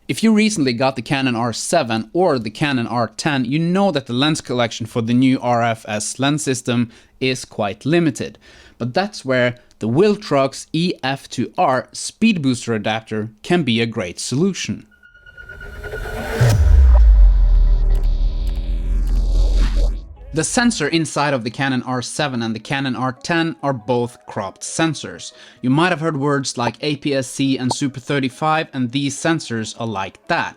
If you recently got the Canon R7 or the Canon R10, you know that the lens collection for the new RF-S lens system is quite limited. But that's where the Viltrox EF-R speedbooster adapter can be a great solution. The sensor inside of the Canon R7 and the Canon R10 are both cropped sensors. You might have heard words like APS-C and Super 35, and these sensors are like that.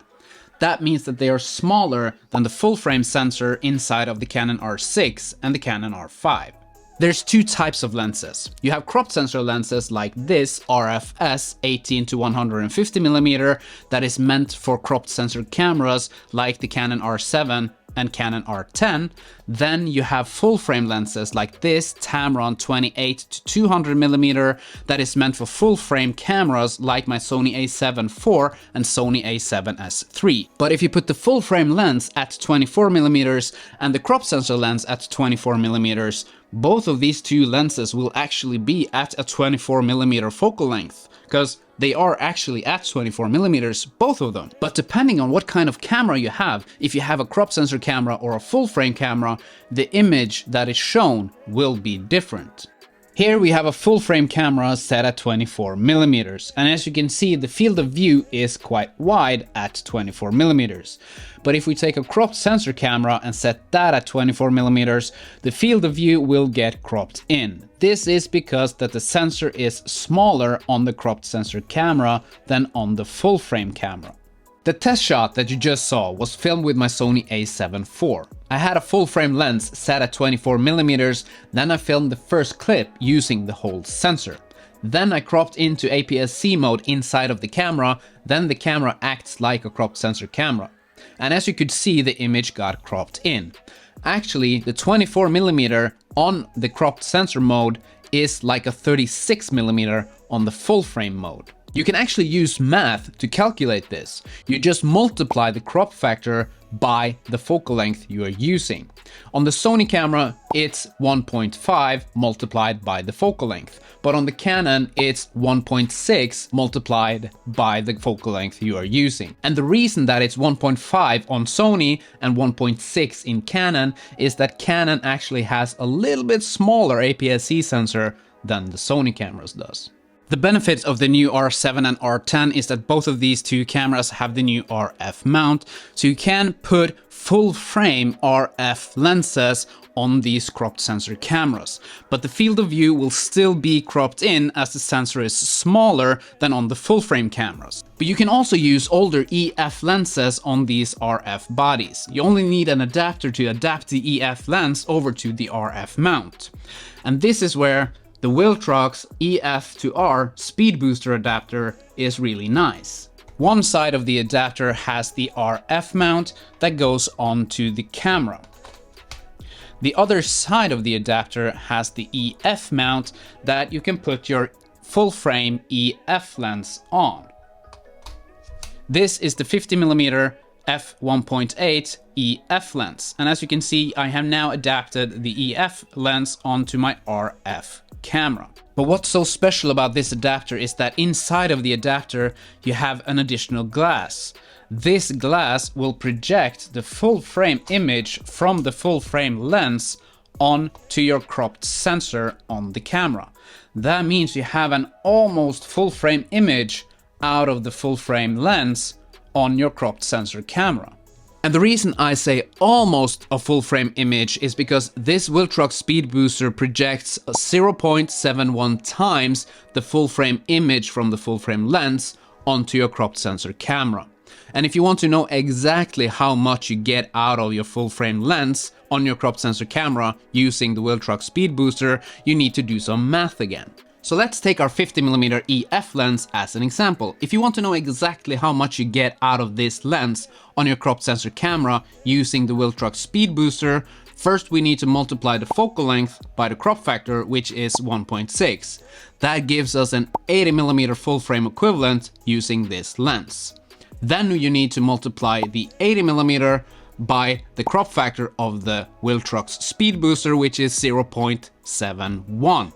That means that they are smaller than the full-frame sensor inside of the Canon R6 and the Canon R5. There's two types of lenses. You have cropped sensor lenses like this RF-S 18 to 150mm that is meant for cropped sensor cameras like the Canon R7 and Canon R10. Then you have full frame lenses like this Tamron 28 to 200mm that is meant for full frame cameras like my Sony A7IV and Sony A7S3. But if you put the full frame lens at 24mm and the crop sensor lens at 24mm, both of these two lenses will actually be at a 24mm focal length, because they are actually at 24mm, both of them. But depending on what kind of camera you have, if you have a crop sensor camera or a full frame camera, the image that is shown will be different. Here we have a full frame camera set at 24mm, and as you can see, the field of view is quite wide at 24mm. But if we take a cropped sensor camera and set that at 24mm, the field of view will get cropped in. This is because that the sensor is smaller on the cropped sensor camera than on the full frame camera. The test shot that you just saw was filmed with my Sony A7IV. I had a full frame lens set at 24mm, then I filmed the first clip using the whole sensor. Then I cropped into APS-C mode inside of the camera, then the camera acts like a cropped sensor camera. And as you could see, the image got cropped in. Actually, the 24mm on the cropped sensor mode is like a 36mm on the full frame mode. You can actually use math to calculate this. You just multiply the crop factor by the focal length you are using. On the Sony camera, it's 1.5 multiplied by the focal length, but on the Canon, it's 1.6 multiplied by the focal length you are using. And the reason that it's 1.5 on Sony and 1.6 in Canon is that Canon actually has a little bit smaller APS-C sensor than the Sony cameras does. The benefits of the new R7 and R10 is that both of these two cameras have the new RF mount, so you can put full frame RF lenses on these cropped sensor cameras. But the field of view will still be cropped in as the sensor is smaller than on the full frame cameras. But you can also use older EF lenses on these RF bodies. You only need an adapter to adapt the EF lens over to the RF mount. And this is where the Viltrox EF-R speedbooster adapter is really nice. One side of the adapter has the RF mount that goes onto the camera. The other side of the adapter has the EF mount that you can put your full frame EF lens on. This is the 50mm f1.8 EF lens, and as you can see, I have now adapted the EF lens onto my RF camera. But what's so special about this adapter is that inside of the adapter you have an additional glass. This glass will project the full frame image from the full frame lens onto your cropped sensor on the camera. That means you have an almost full frame image out of the full frame lens on your cropped sensor camera. And the reason I say almost a full frame image is because this Viltrox speed booster projects 0.71 times the full frame image from the full frame lens onto your cropped sensor camera. And if you want to know exactly how much you get out of your full frame lens on your cropped sensor camera using the Viltrox speed booster, you need to do some math again. So let's take our 50mm EF lens as an example. If you want to know exactly how much you get out of this lens on your cropped sensor camera using the Viltrox speed booster, first we need to multiply the focal length by the crop factor, which is 1.6. That gives us an 80mm full frame equivalent using this lens. Then you need to multiply the 80mm by the crop factor of the Viltrox speed booster, which is 0.71.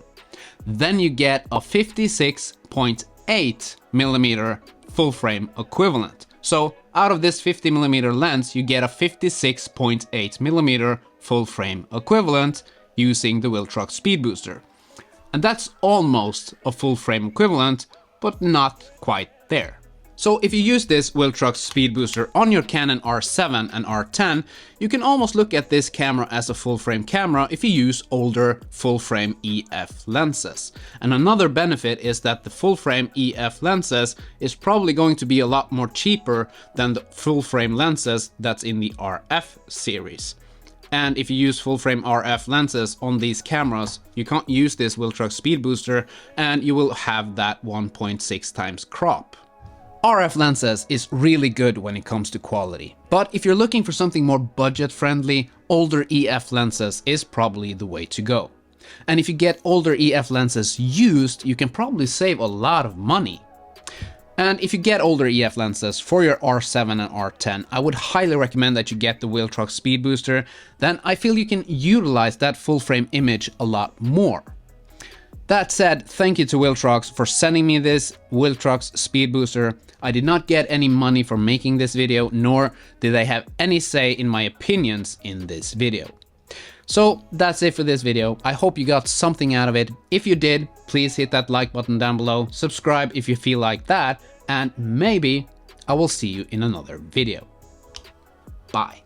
Then you get a 56.8mm full frame equivalent. So out of this 50mm lens, you get a 56.8mm full frame equivalent using the Viltrox speedbooster. And that's almost a full frame equivalent, but not quite there. So if you use this Viltrox speedbooster on your Canon R7 and R10, you can almost look at this camera as a full frame camera if you use older full frame EF lenses. And another benefit is that the full frame EF lenses is probably going to be a lot more cheaper than the full frame lenses that's in the RF series. And if you use full frame RF lenses on these cameras, you can't use this Viltrox speedbooster and you will have that 1.6 times crop. RF lenses is really good when it comes to quality, but if you're looking for something more budget friendly, older EF lenses is probably the way to go. And if you get older EF lenses used, you can probably save a lot of money. And if you get older EF lenses for your R7 and R10, I would highly recommend that you get the Viltrox speedbooster. Then I feel you can utilize that full frame image a lot more. That said, thank you to Viltrox for sending me this Viltrox speedbooster. I did not get any money for making this video, nor did I have any say in my opinions in this video. So that's it for this video. I hope you got something out of it. If you did, please hit that like button down below, subscribe if you feel like that, and maybe I will see you in another video. Bye.